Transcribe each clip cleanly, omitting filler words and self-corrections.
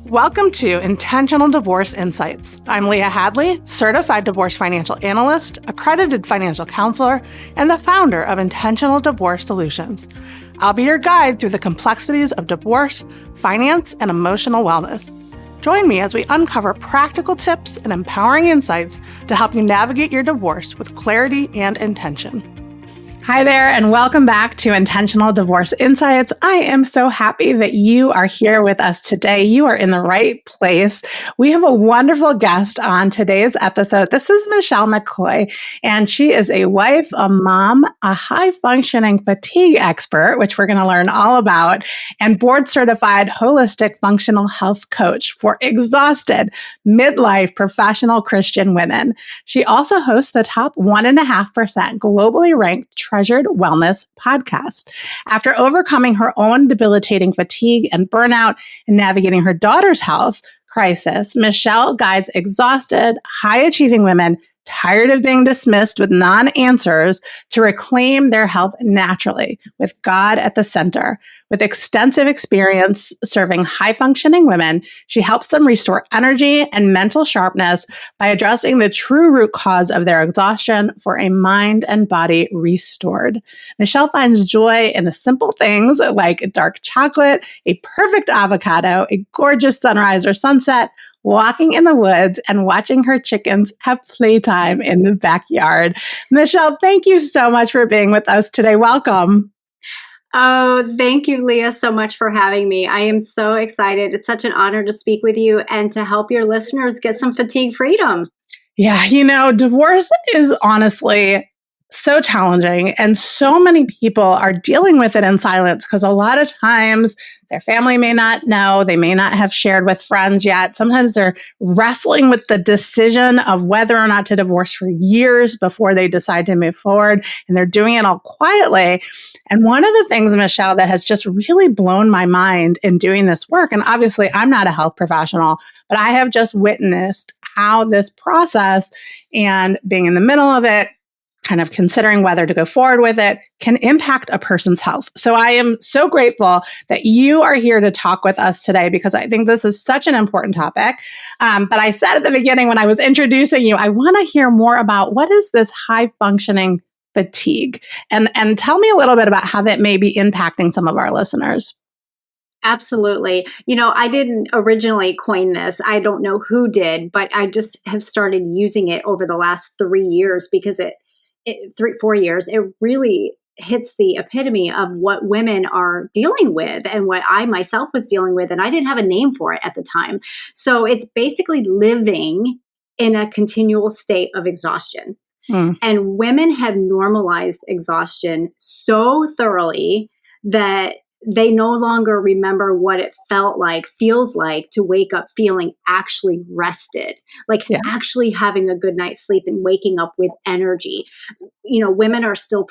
Welcome to Intentional Divorce Insights. I'm Leah Hadley, certified divorce financial analyst, accredited financial counselor, and the founder of Intentional Divorce Solutions. I'll be your guide through the complexities of divorce, finance, and emotional wellness. Join me as we uncover practical tips and empowering insights to help you navigate your divorce with clarity and intention. Hi there, and welcome back to Intentional Divorce Insights. I am so happy that you are here with us today. You are in the right place. We have a wonderful guest on today's episode. This is Michelle McCoy, and she is a wife, a mom, a high-functioning fatigue expert, which we're going to learn all about, and board-certified holistic functional health coach for exhausted midlife professional Christian women. She also hosts the top 1.5% globally ranked Treasured Wellness podcast. After overcoming her own debilitating fatigue and burnout and navigating her daughter's health crisis, Michelle guides exhausted, high-achieving women tired of being dismissed with non-answers to reclaim their health naturally with God at the center. With extensive experience serving high-functioning women, she helps them restore energy and mental sharpness by addressing the true root cause of their exhaustion for a mind and body restored. Michelle finds joy in the simple things like dark chocolate, a perfect avocado, a gorgeous sunrise or sunset, walking in the woods, and watching her chickens have playtime in the backyard. Michelle, thank you so much for being with us today. Welcome. Oh, thank you, Leah, so much for having me. I am so excited. It's such an honor to speak with you and to help your listeners get some fatigue freedom. Yeah, divorce is honestly so challenging, and so many people are dealing with it in silence because a lot of times their family may not know, they may not have shared with friends yet. Sometimes they're wrestling with the decision of whether or not to divorce for years before they decide to move forward, and they're doing it all quietly. And one of the things, Michelle, that has just really blown my mind in doing this work, and obviously I'm not a health professional, but I have just witnessed how this process and being in the middle of it, kind of considering whether to go forward with it, can impact a person's health. So I am so grateful that you are here to talk with us today, because I think this is such an important topic. But I said at the beginning when I was introducing you, I want to hear more about what is this high functioning fatigue, and tell me a little bit about how that may be impacting some of our listeners. Absolutely. I didn't originally coin this. I don't know who did, but I just have started using it over the last 3 years because 4 years, it really hits the epitome of what women are dealing with and what I myself was dealing with. And I didn't have a name for it at the time. So it's basically living in a continual state of exhaustion. And women have normalized exhaustion so thoroughly that they no longer remember what it feels like to wake up feeling actually rested, actually having a good night's sleep and waking up with energy. Women are still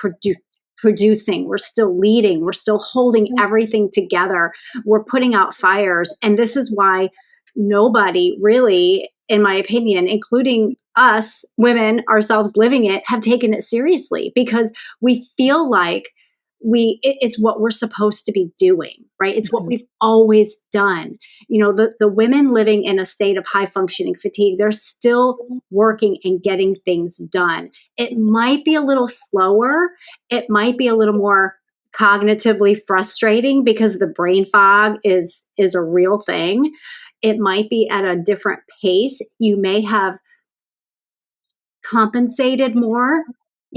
producing, we're still leading, we're still holding everything together, we're putting out fires. And this is why nobody really, in my opinion, including us women ourselves living it, have taken it seriously, because we feel like it's what we're supposed to be doing, right? It's what we've always done. The women living in a state of high functioning fatigue, they're still working and getting things done. It might be a little slower. It might be a little more cognitively frustrating because the brain fog is a real thing. It might be at a different pace. You may have compensated more,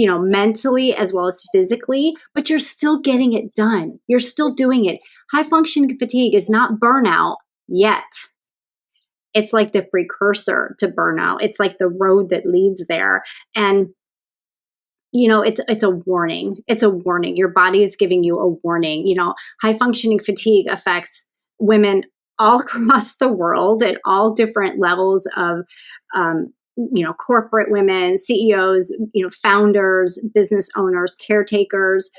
mentally as well as physically, but you're still getting it done. You're still doing it. High functioning fatigue is not burnout yet. It's like the precursor to burnout. It's like the road that leads there. And it's a warning. It's a warning. Your body is giving you a warning. High functioning fatigue affects women all across the world at all different levels of corporate women, CEOs, founders, business owners, caretakers.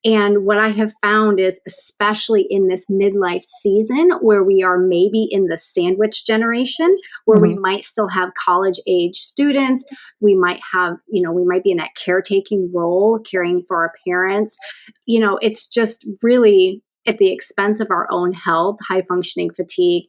And what I have found is, especially in this midlife season where we are maybe in the sandwich generation, where we might still have college age students, we might have, we might be in that caretaking role, caring for our parents. It's just really at the expense of our own health, high functioning fatigue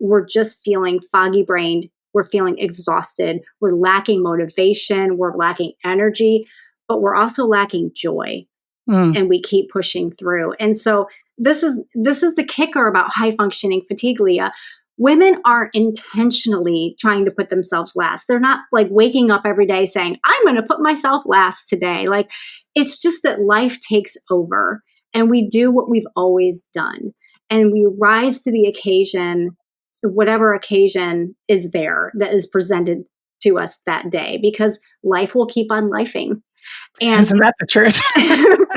we're just feeling foggy brained. We're feeling exhausted. We're lacking motivation. We're lacking energy, but we're also lacking joy. And we keep pushing through. And so this is the kicker about high functioning fatigue, Leah. Women aren't intentionally trying to put themselves last. They're not like waking up every day saying, I'm going to put myself last today. Like, it's just that life takes over and we do what we've always done. And we rise to the occasion, whatever occasion is there that is presented to us that day, because life will keep on lifing. And isn't that the truth?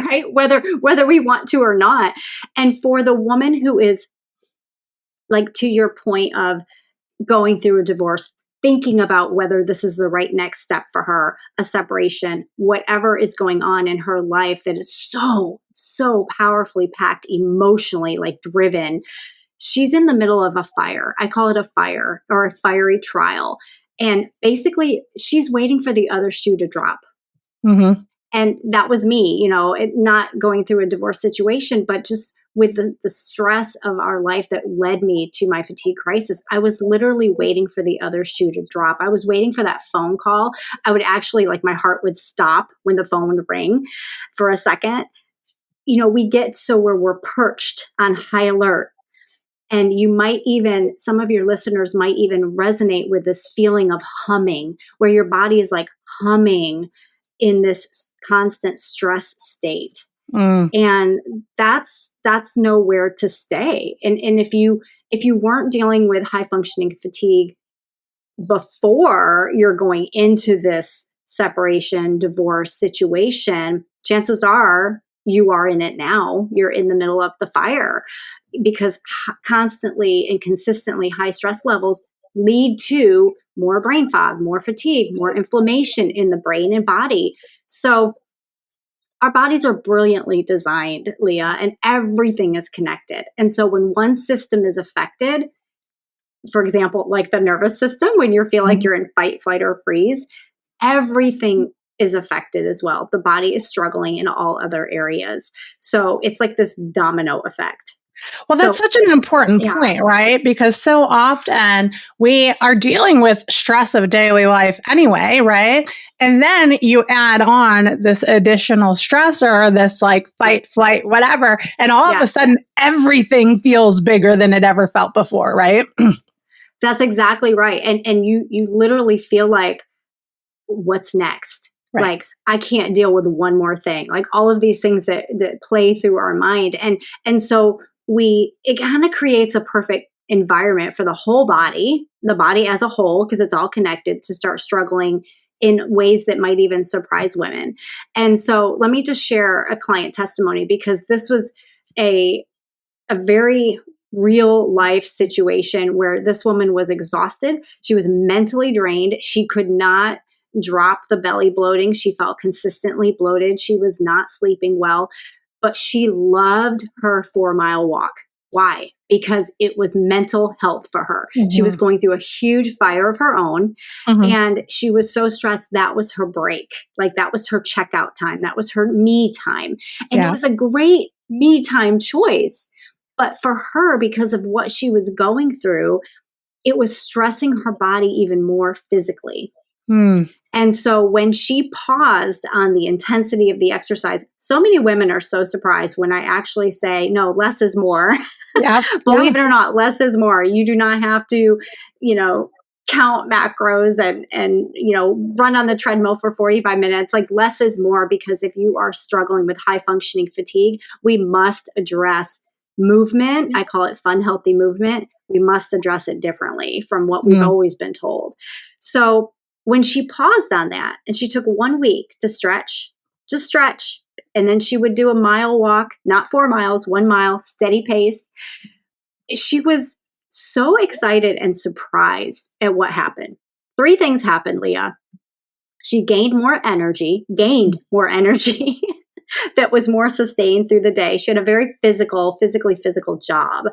right? Whether we want to or not. And for the woman who is, like, to your point of going through a divorce, thinking about whether this is the right next step for her, a separation, whatever is going on in her life that is so powerfully packed emotionally, like driven, she's in the middle of a fire. I call it a fire or a fiery trial. And basically, she's waiting for the other shoe to drop. Mm-hmm. And that was me, not going through a divorce situation, but just with the stress of our life that led me to my fatigue crisis. I was literally waiting for the other shoe to drop. I was waiting for that phone call. I would actually, like, my heart would stop when the phone would ring for a second. We get so where we're perched on high alert. And some of your listeners might even resonate with this feeling of humming, where your body is like humming in this constant stress state. And that's nowhere to stay. And if you weren't dealing with high functioning fatigue before you're going into this separation, divorce situation, chances are you are in it now. You're in the middle of the fire, because constantly and consistently high stress levels lead to more brain fog, more fatigue, more inflammation in the brain and body. So our bodies are brilliantly designed, Leah, and everything is connected. And so when one system is affected, for example, like the nervous system, when you feel like you're in fight, flight, or freeze, everything is affected as well. The body is struggling in all other areas. So it's like this domino effect. Well, that's such an important point, right? Because so often we are dealing with stress of daily life anyway, right? And then you add on this additional stressor, this like fight, flight, whatever. And all of a sudden, everything feels bigger than it ever felt before, right? That's exactly right. And you literally feel like, what's next? Right. Like, I can't deal with one more thing. Like, all of these things that play through our mind. And so it kind of creates a perfect environment for the whole body, the body as a whole, because it's all connected, to start struggling in ways that might even surprise women. And so let me just share a client testimony, because this was a very real life situation where this woman was exhausted. She was mentally drained. She could not drop the belly bloating. She felt consistently bloated. She was not sleeping well, but she loved her 4-mile walk. Why? Because it was mental health for her. Mm-hmm. She was going through a huge fire of her own. Mm-hmm. And she was so stressed. That was her break. Like, that was her checkout time. That was her me time. And it was a great me time choice. But for her, because of what she was going through, it was stressing her body even more physically. And so when she paused on the intensity of the exercise, so many women are so surprised when I actually say, no, less is more. Believe it or not, less is more. You do not have to, count macros and run on the treadmill for 45 minutes. Like, less is more, because if you are struggling with high functioning fatigue, we must address movement. I call it fun, healthy movement. We must address it differently from what we've always been told. So when she paused on that and she took 1 week to stretch, just stretch, and then she would do a mile walk, not 4 miles, 1 mile, steady pace. She was so excited and surprised at what happened. 3 things happened, Leah. She gained more energy that was more sustained through the day. She had a very physically physical job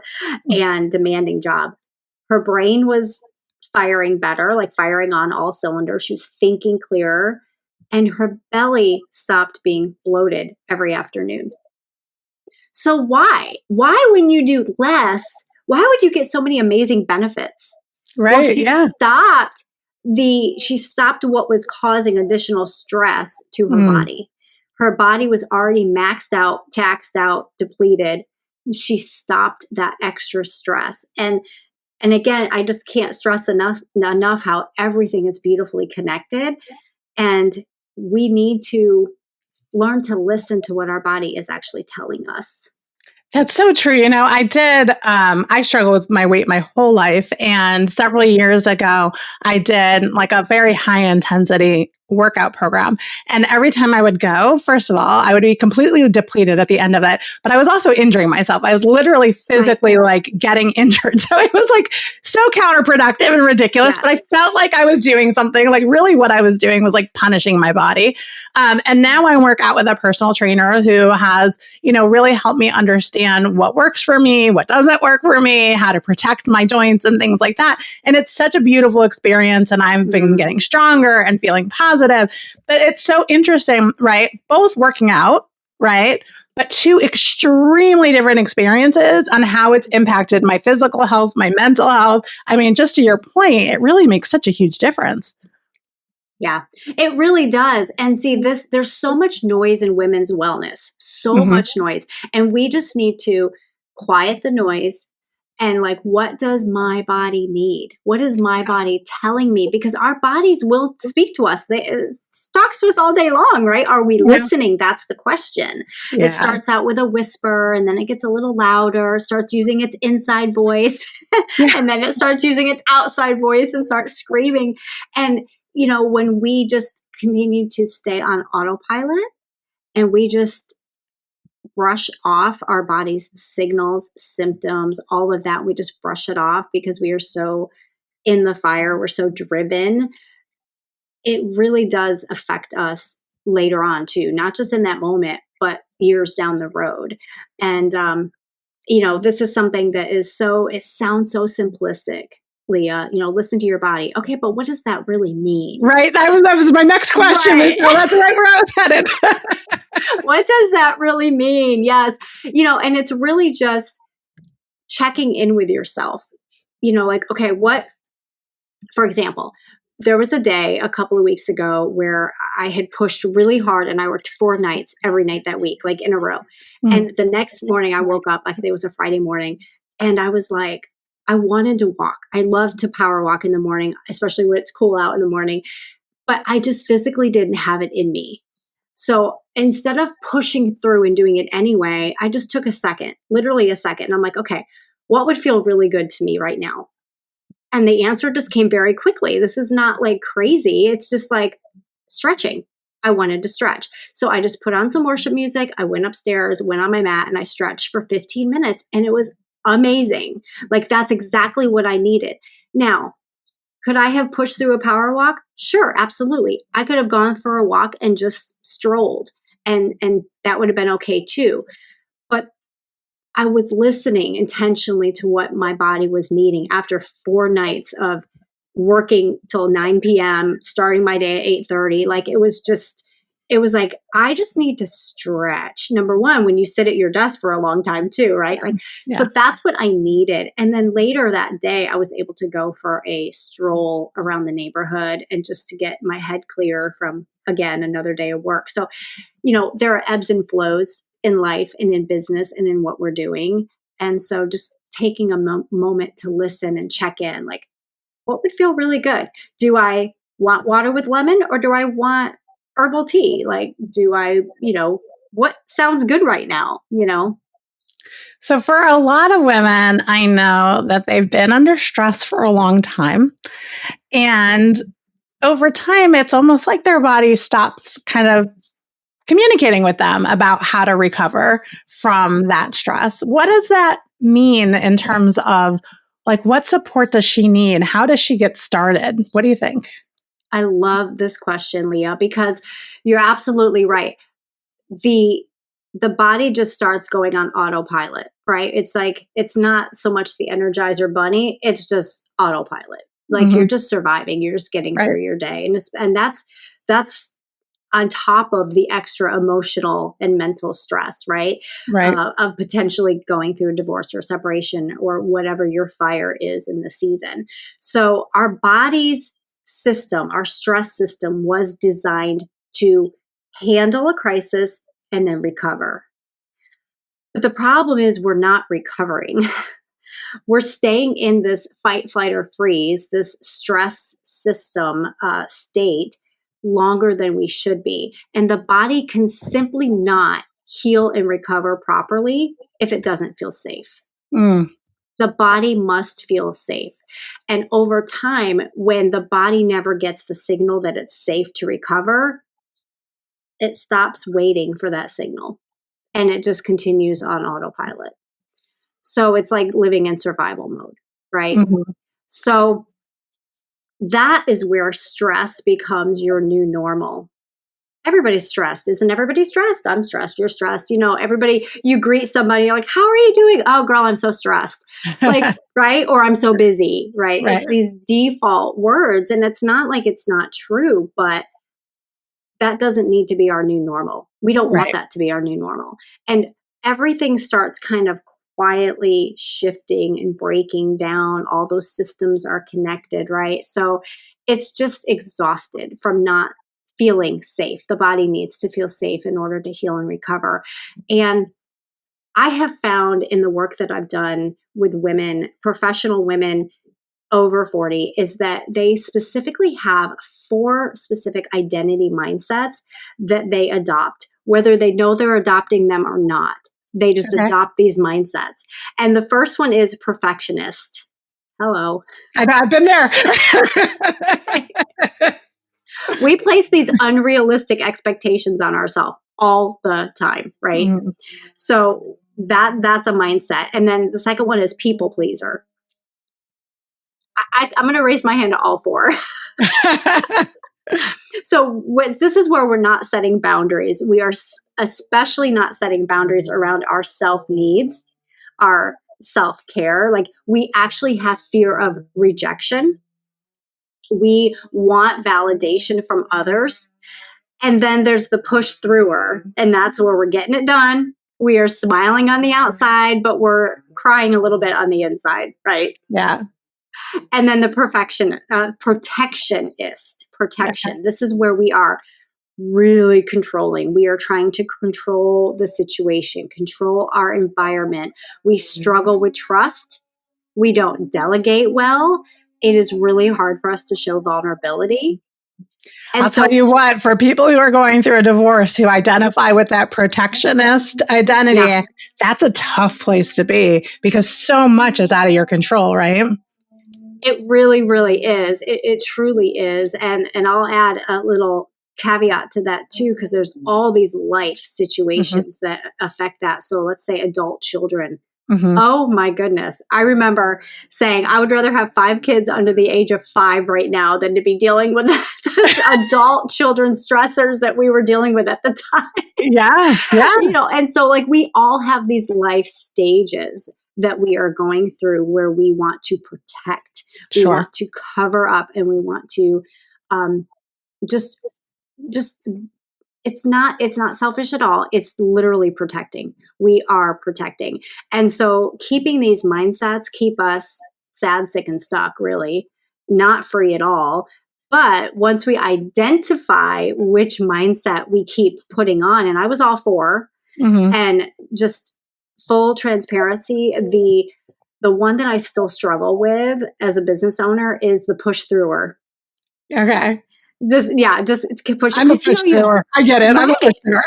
and demanding job. Her brain was firing better, like firing on all cylinders. She was thinking clearer, and her belly stopped being bloated every afternoon. So why when you do less, why would you get so many amazing benefits? Well, Right. she stopped what was causing additional stress to her Mm. body. Her body was already maxed out, taxed out, depleted. She stopped that extra stress. And again, I just can't stress enough how everything is beautifully connected. And we need to learn to listen to what our body is actually telling us. That's so true. I struggle with my weight my whole life. And several years ago, I did like a very high intensity workout program. And every time I would go, first of all, I would be completely depleted at the end of it. But I was also injuring myself. I was literally physically like getting injured. So it was like so counterproductive and ridiculous. Yes. But I felt like I was doing something. Like really what I was doing was like punishing my body. And now I work out with a personal trainer who has, really helped me understand what works for me, what doesn't work for me, how to protect my joints and things like that. And it's such a beautiful experience. And I've been getting stronger and feeling positive. But it's so interesting, right? Both working out, right? But two extremely different experiences on how it's impacted my physical health, my mental health. I mean, just to your point, it really makes such a huge difference. Yeah, it really does. And see, there's so much noise in women's wellness, so much noise. And we just need to quiet the noise and like, what does my body need? What is my body telling me? Because our bodies will speak to us. It talks to us all day long, right? Are we listening? That's the question. Yeah. It starts out with a whisper and then it gets a little louder, starts using its inside voice, and then it starts using its outside voice and starts screaming. And when we just continue to stay on autopilot and we just brush off our body's signals, symptoms, all of that, we just brush it off because we are so in the fire, we're so driven, it really does affect us later on too, not just in that moment, but years down the road. And, this is something that it sounds so simplistic. Leah, listen to your body. Okay, but what does that really mean? Right. That was my next question. Right. That's right where I was headed. What does that really mean? Yes. And it's really just checking in with yourself. Like, okay, for example, there was a day a couple of weeks ago where I had pushed really hard and I worked 4 nights every night that week, like in a row. And the next morning I woke up, I think it was a Friday morning, and I was like, I wanted to walk. I love to power walk in the morning, especially when it's cool out in the morning, but I just physically didn't have it in me. So instead of pushing through and doing it anyway, I just took a second, literally a second. And I'm like, okay, what would feel really good to me right now? And the answer just came very quickly. This is not like crazy. It's just like stretching. I wanted to stretch. So I just put on some worship music. I went upstairs, went on my mat, and I stretched for 15 minutes. And it was amazing. Like that's exactly what I needed. Now, could I have pushed through a power walk? Sure, absolutely. I could have gone for a walk and just strolled, and that would have been okay too. But I was listening intentionally to what my body was needing after 4 nights of working till 9 p.m., starting my day at 8:30. Like it was like, I just need to stretch. Number one, when you sit at your desk for a long time too, right? Like, so that's what I needed. And then later that day, I was able to go for a stroll around the neighborhood and just to get my head clear from, again, another day of work. So, there are ebbs and flows in life and in business and in what we're doing. And so just taking a moment to listen and check in, like, what would feel really good? Do I want water with lemon or do I want herbal tea? Like, do I, what sounds good right now, So for a lot of women, I know that they've been under stress for a long time. And over time, it's almost like their body stops kind of communicating with them about how to recover from that stress. What does that mean in terms of like what support does she need? How does she get started? What do you think? I love this question, Leah, because you're absolutely right. The body just starts going on autopilot, right? It's like, it's not so much the Energizer bunny, it's just autopilot. Like you're just surviving, you're just getting through your day. And that's on top of the extra emotional and mental stress, right? Right. Of potentially going through a divorce or separation or whatever your fire is in the season. So our body's system, our stress system was designed to handle a crisis and then recover. But the problem is we're not recovering. We're staying in this fight, flight, or freeze, this stress system state longer than we should be. And the body can simply not heal and recover properly if it doesn't feel safe. Mm. The body must feel safe. And over time, when the body never gets the signal that it's safe to recover, it stops waiting for that signal and it just continues on autopilot. So it's like living in survival mode, right? Mm-hmm. So that is where stress becomes your new normal. Everybody's stressed. Isn't everybody stressed? I'm stressed. You're stressed. Everybody, you greet somebody, you're like, how are you doing? Oh, girl, I'm so stressed. Like, right? Or I'm so busy, right? Right. It's these default words. And it's not like it's not true, but that doesn't need to be our new normal. We don't want that to be our new normal. And everything starts kind of quietly shifting and breaking down. All those systems are connected, right? So it's just exhausted from not feeling safe. The body needs to feel safe in order to heal and recover. And I have found in the work that I've done with women, professional women over 40, is that they specifically have 4 specific identity mindsets that they adopt, whether they know they're adopting them or not. They just adopt these mindsets. And the first one is perfectionist. Hello. I've been there. We place these unrealistic expectations on ourselves all the time, right? Mm-hmm. So that's a mindset. And then the second one is people pleaser. I'm going to raise my hand to all 4. So this is where we're not setting boundaries. We are especially not setting boundaries around our self-needs, our self-care. Like we actually have fear of rejection. We want validation from others. And then there's the push througher, and that's where we're getting it done. We are smiling on the outside, but we're crying a little bit on the inside, right? Yeah. And then the protectionist. Protection. This is where we are really controlling. We are trying to control the situation, control our environment. We struggle with trust. We don't delegate well. It is really hard for us to show vulnerability. And I'll tell you what, for people who are going through a divorce who identify with that protectionist identity, that's a tough place to be because so much is out of your control, right? It really, really is. It truly is. And I'll add a little caveat to that too, because there's all these life situations that affect that. So let's say adult children. Oh my goodness. I remember saying I would rather have 5 kids under the age of 5 right now than to be dealing with the adult children's stressors that we were dealing with at the time. Yeah. And so like we all have these life stages that we are going through where we want to protect. We want to cover up and we want to just it's not selfish at all. It's literally protecting. We are protecting. And so keeping these mindsets keep us sad, sick, and stuck, really, not free at all. But once we identify which mindset we keep putting on, and I was all 4, and just full transparency, the one that I still struggle with as a business owner is the push througher. Okay. Just push. I'm a push thrower. I get it. I'm a push thrower.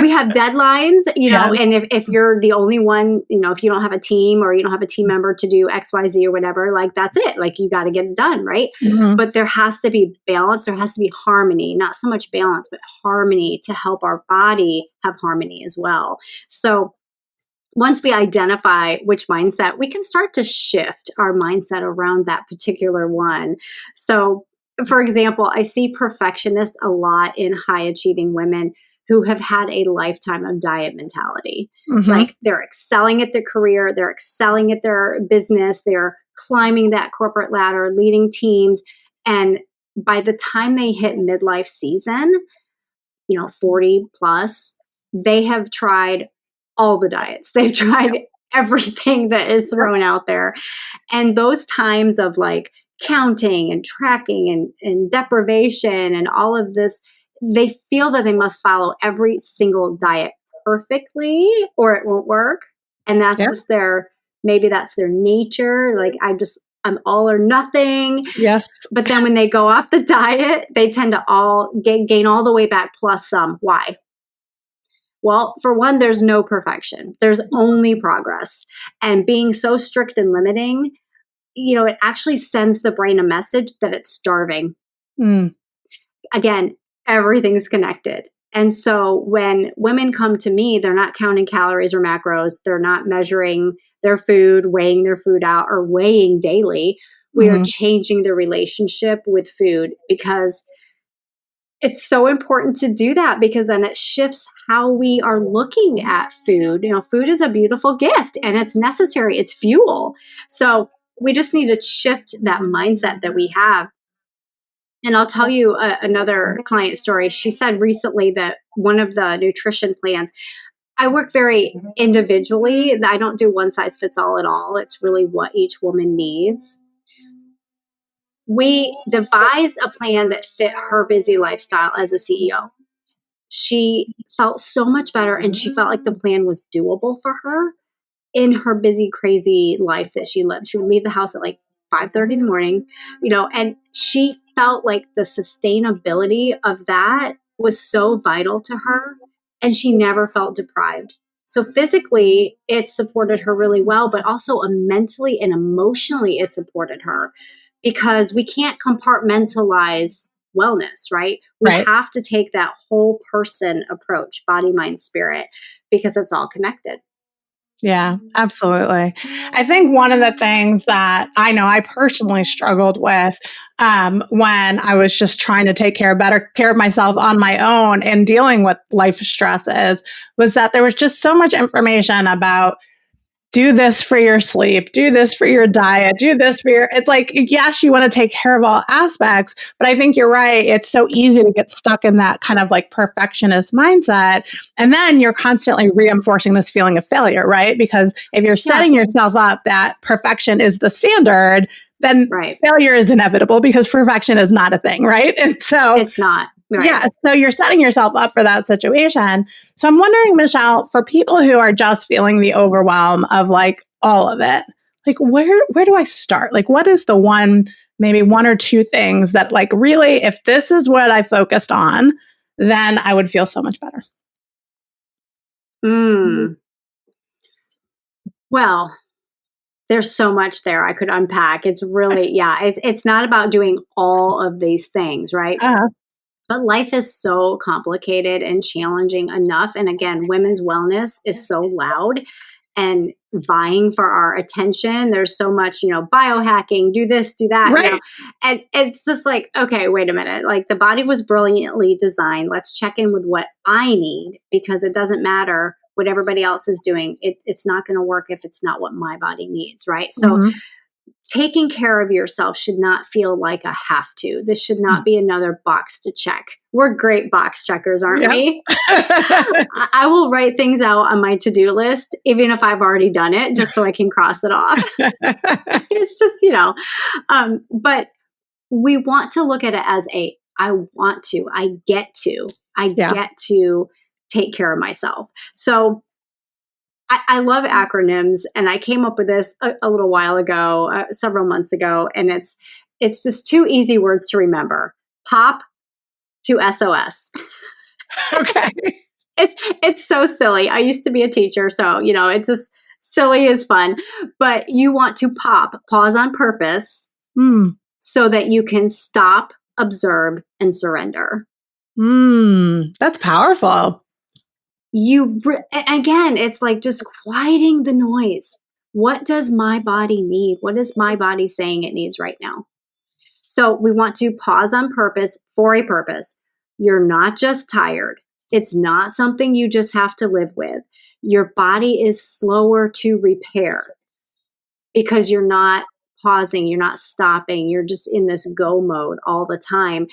We have deadlines, and if you're the only one, if you don't have a team or you don't have a team member to do X, Y, Z or whatever, like that's it. Like you got to get it done, right? But there has to be balance. There has to be harmony, not so much balance, but harmony to help our body have harmony as well. So once we identify which mindset, we can start to shift our mindset around that particular one. So, for example, I see perfectionists a lot in high achieving women who have had a lifetime of diet mentality. Like they're excelling at their career, they're excelling at their business, they're climbing that corporate ladder, leading teams. And by the time they hit midlife season, 40 plus, they have tried all the diets. They've tried everything that is thrown out there. And those times of like counting and tracking and deprivation and all of this, they feel that they must follow every single diet perfectly or it won't work. And that's just maybe that's their nature. Like I'm all or nothing. Yes. But then when they go off the diet, they tend to all gain all the way back plus some. Why? Well, for one, there's no perfection. There's only progress. And being so strict and limiting, it actually sends the brain a message that it's starving. Again, everything's connected. And so when women come to me, they're not counting calories or macros. They're not measuring their food, weighing their food out, or weighing daily. We are changing the relationship with food because it's so important to do that, because then it shifts how we are looking at food. Food is a beautiful gift and it's necessary. It's fuel. So we just need to shift that mindset that we have. And I'll tell you another client story. She said recently that one of the nutrition plans, I work very individually. I don't do one size fits all at all. It's really what each woman needs. We devised a plan that fit her busy lifestyle as a CEO. She felt so much better and she felt like the plan was doable for her in her busy, crazy life that she lived. She would leave the house at like 5:30 in the morning, and she felt like the sustainability of that was so vital to her, and she never felt deprived. So physically, it supported her really well, but also mentally and emotionally, it supported her, because we can't compartmentalize wellness, right? We have to take that whole person approach, body, mind, spirit, because it's all connected. Yeah, absolutely. I think one of the things that I know I personally struggled with when I was just trying to take better care of myself on my own and dealing with life stresses was that there was just so much information about do this for your sleep, do this for your diet, do this for it's like, yes, you want to take care of all aspects, but I think you're right. It's so easy to get stuck in that kind of like perfectionist mindset. And then you're constantly reinforcing this feeling of failure, right? Because if you're setting yourself up that perfection is the standard, then failure is inevitable because perfection is not a thing, right? And so it's not. Right. Yeah. So you're setting yourself up for that situation. So I'm wondering, Michelle, for people who are just feeling the overwhelm of like all of it, like where do I start? Like what is the maybe one or two things that like really, if this is what I focused on, then I would feel so much better? Well, there's so much there I could unpack. It's really, it's not about doing all of these things, right? But life is so complicated and challenging enough. And again, women's wellness is so loud and vying for our attention. There's so much, biohacking, do this, do that. And it's just like, okay, wait a minute. Like the body was brilliantly designed. Let's check in with what I need, because it doesn't matter what everybody else is doing. It's not going to work if it's not what my body needs, right? So taking care of yourself should not feel like a have to. This should not be another box to check. We're great box checkers, aren't we? I will write things out on my to-do list, even if I've already done it, just so I can cross it off. It's just, but we want to look at it as I get to take care of myself. So I love acronyms, and I came up with this a little while ago, several months ago, and it's just two easy words to remember: POP to SOS. Okay. It's so silly. I used to be a teacher, so it's just silly is fun. But you want to pause on purpose, so that you can stop, observe, and surrender. That's powerful. Again, it's like just quieting the noise. What does my body need? What is my body saying it needs right now? So we want to pause on purpose for a purpose. You're not just tired. It's not something you just have to live with. Your body is slower to repair because you're not pausing, you're not stopping, you're just in this go mode all the time.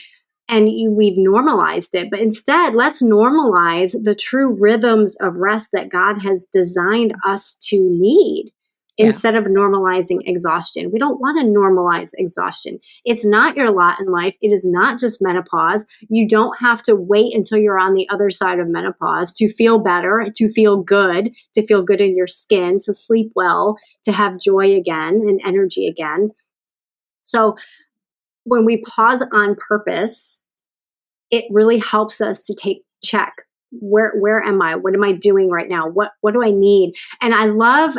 we've normalized it. But instead, let's normalize the true rhythms of rest that God has designed us to need instead of normalizing exhaustion. We don't want to normalize exhaustion. It's not your lot in life. It is not just menopause. You don't have to wait until you're on the other side of menopause to feel better, to feel good in your skin, to sleep well, to have joy again and energy again. So when we pause on purpose, it really helps us to take check. Where am I? What am I doing right now? What do I need? And I love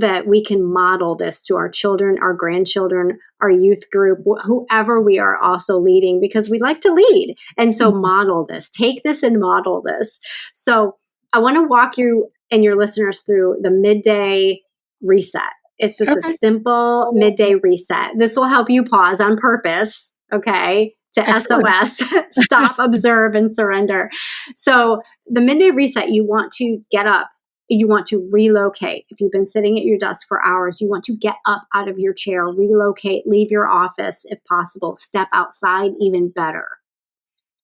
that we can model this to our children, our grandchildren, our youth group, whoever we are also leading, because we like to lead. And so model this, take this and model this. So I want to walk you and your listeners through the midday reset. It's just a simple midday reset. This will help you pause on purpose, okay, to Excellent. SOS, stop, observe, and surrender. So the midday reset, you want to get up. You want to relocate. If you've been sitting at your desk for hours, you want to get up out of your chair, relocate, leave your office if possible, step outside, even better.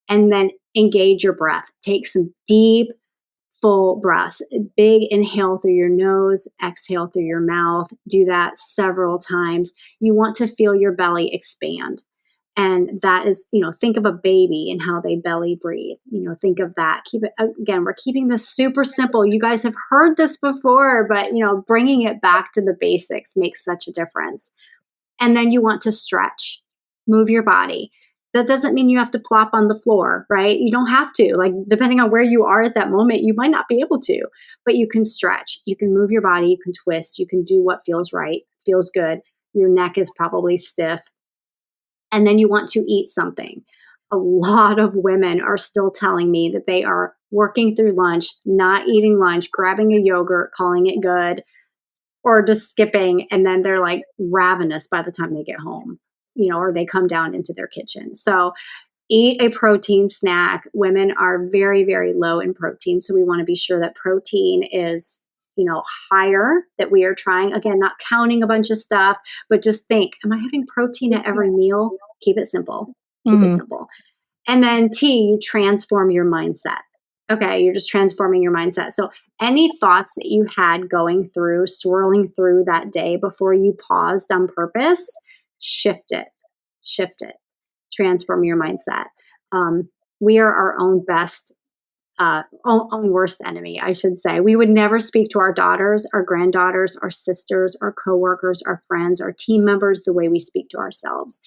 And then engage your breath. Take some deep, full breaths. Big inhale through your nose, exhale through your mouth. Do that several times. You want to feel your belly expand. And that is, think of a baby and how they belly breathe. Think of that. Keep it, again, we're keeping this super simple. You guys have heard this before, but, bringing it back to the basics makes such a difference. And then you want to stretch, move your body. That doesn't mean you have to plop on the floor, right? You don't have to. Like, depending on where you are at that moment, you might not be able to, but you can stretch. You can move your body. You can twist. You can do what feels right, feels good. Your neck is probably stiff. And then you want to eat something. A lot of women are still telling me that they are working through lunch, not eating lunch, grabbing a yogurt, calling it good, or just skipping. And then they're like ravenous by the time they get home, or they come down into their kitchen. So eat a protein snack. Women are very, very low in protein. So we want to be sure that protein is higher, that we are trying, again, not counting a bunch of stuff, but just think, am I having protein at every meal? Keep it simple. Keep it simple. And then you transform your mindset. Okay. You're just transforming your mindset. So any thoughts that you had swirling through that day before you paused on purpose, shift it, transform your mindset. We are our own own worst enemy, I should say. We would never speak to our daughters, our granddaughters, our sisters, our coworkers, our friends, our team members the way we speak to ourselves.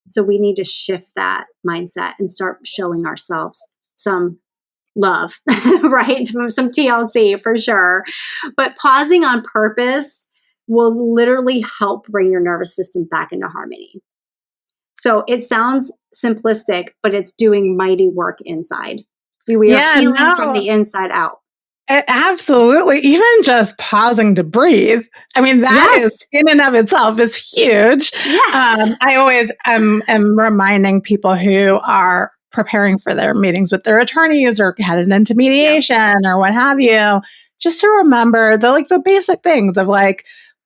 So we need to shift that mindset and start showing ourselves some love, right? Some TLC for sure. But pausing on purpose will literally help bring your nervous system back into harmony. So it sounds simplistic, but it's doing mighty work inside. We are healing from the inside out. Absolutely. Even just pausing to breathe. I mean, that is in and of itself is huge. Yes. I always am reminding people who are preparing for their meetings with their attorneys or headed into mediation or what have you, just to remember the basic things of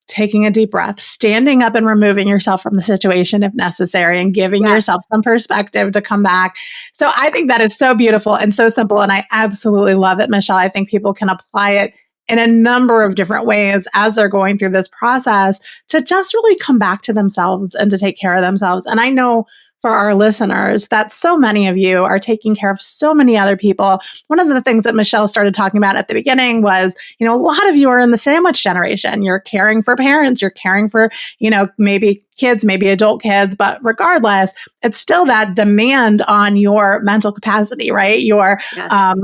taking a deep breath, standing up and removing yourself from the situation if necessary, and giving yourself some perspective to come back. So I think that is so beautiful and so simple. And I absolutely love it, Michelle. I think people can apply it in a number of different ways as they're going through this process to just really come back to themselves and to take care of themselves. And I know for our listeners that so many of you are taking care of so many other people. One of the things that Michelle started talking about at the beginning was, a lot of you are in the sandwich generation. You're caring for parents, you're caring for, maybe kids, maybe adult kids, but regardless, it's still that demand on your mental capacity, right? Your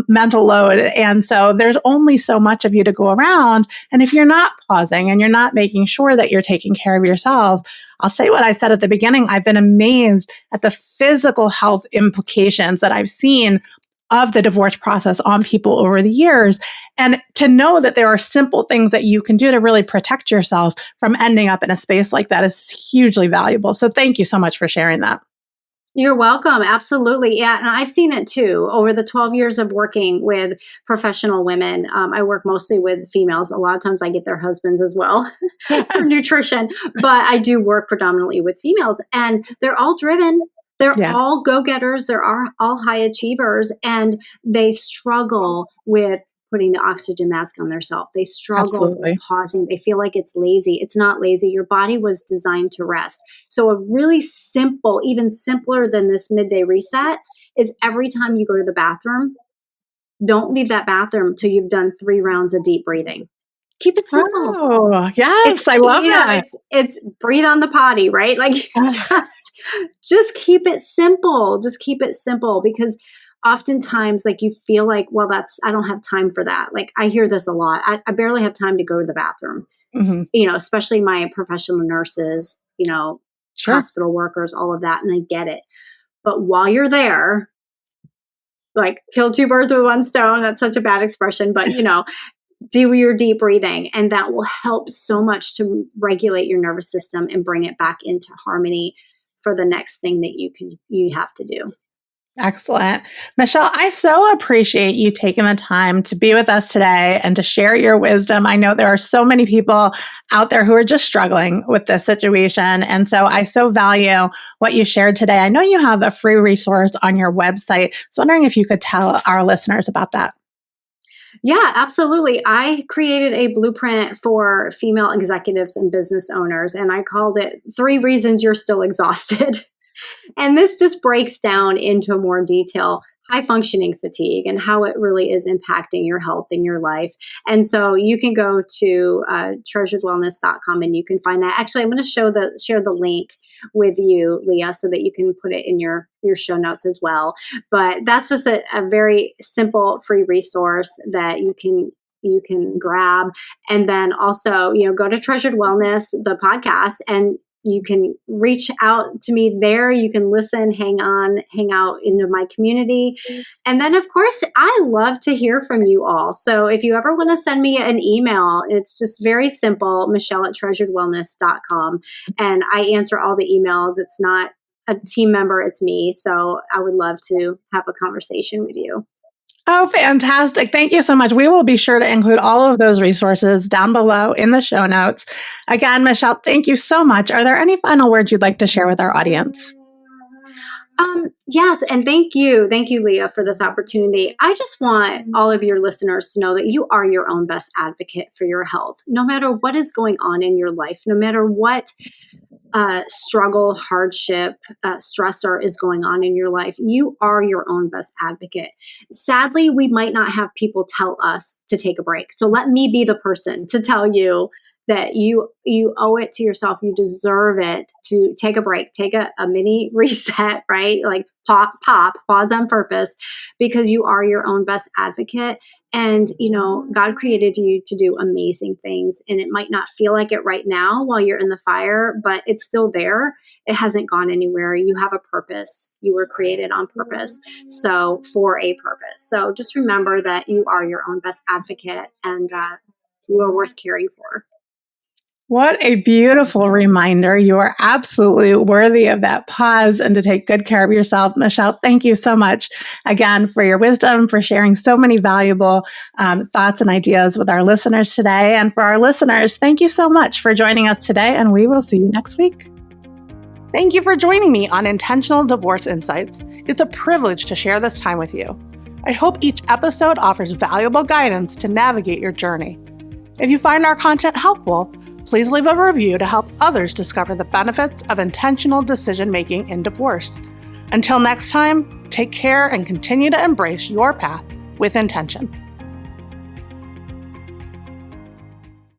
mental load. And so there's only so much of you to go around. And if you're not pausing and you're not making sure that you're taking care of yourself, I'll say what I said at the beginning. I've been amazed at the physical health implications that I've seen of the divorce process on people over the years. And to know that there are simple things that you can do to really protect yourself from ending up in a space like that is hugely valuable. So thank you so much for sharing that. You're welcome. Absolutely. Yeah. And I've seen it too. Over the 12 years of working with professional women, I work mostly with females. A lot of times I get their husbands as well for nutrition, but I do work predominantly with females, and they're all driven. They're all go-getters. They're all high achievers, and they struggle with putting the oxygen mask on themselves. They struggle with pausing. They feel like it's lazy. It's not lazy. Your body was designed to rest. So a really simple, even simpler than this midday reset, is every time you go to the bathroom, don't leave that bathroom till you've done 3 rounds of deep breathing. Keep it simple. Oh, yes, I love that. It's breathe on the potty, right? Like just keep it simple. Just keep it simple, because oftentimes, like, you feel like, well, I don't have time for that. Like, I hear this a lot. I barely have time to go to the bathroom. Especially my professional nurses, hospital workers, all of that. And I get it. But while you're there, like, kill 2 birds with 1 stone. That's such a bad expression, but do your deep breathing, and that will help so much to regulate your nervous system and bring it back into harmony for the next thing that you have to do. Excellent. Michelle, I so appreciate you taking the time to be with us today and to share your wisdom. I know there are so many people out there who are just struggling with this situation. And so I so value what you shared today. I know you have a free resource on your website. So I'm wondering if you could tell our listeners about that. Yeah, absolutely. I created a blueprint for female executives and business owners, and I called it 3 Reasons You're Still Exhausted. And this just breaks down into more detail high functioning fatigue and how it really is impacting your health and your life. And so you can go to treasuredwellness.com and you can find that. Actually, I'm going to share the link with you, Leah, so that you can put it in your show notes as well. But that's just a very simple free resource that you can grab. And then also, go to Treasured Wellness, the podcast, and you can reach out to me there. You can listen, hang out into my community. And then, of course, I love to hear from you all. So if you ever want to send me an email, it's just very simple, Michelle@treasuredwellness.com. And I answer all the emails. It's not a team member, it's me. So I would love to have a conversation with you. Oh, fantastic. Thank you so much. We will be sure to include all of those resources down below in the show notes. Again, Michelle, thank you so much. Are there any final words you'd like to share with our audience? Yes. And thank you. Thank you, Leah, for this opportunity. I just want all of your listeners to know that you are your own best advocate for your health, no matter what is going on in your life, no matter what struggle, hardship, stressor is going on in your life. You are your own best advocate. Sadly, we might not have people tell us to take a break. So let me be the person to tell you that you owe it to yourself. You deserve it to take a break, take a mini reset, right? Like pause on purpose, because you are your own best advocate. And, God created you to do amazing things. And it might not feel like it right now while you're in the fire, but it's still there. It hasn't gone anywhere. You have a purpose. You were created on purpose. So for a purpose. So just remember that you are your own best advocate, and you are worth caring for. What a beautiful reminder. You are absolutely worthy of that pause and to take good care of yourself. Michelle, thank you so much again for your wisdom, for sharing so many valuable thoughts and ideas with our listeners today. And for our listeners, thank you so much for joining us today, and we will see you next week. Thank you for joining me on Intentional Divorce Insights. It's a privilege to share this time with you. I hope each episode offers valuable guidance to navigate your journey. If you find our content helpful, please leave a review to help others discover the benefits of intentional decision-making in divorce. Until next time, take care and continue to embrace your path with intention.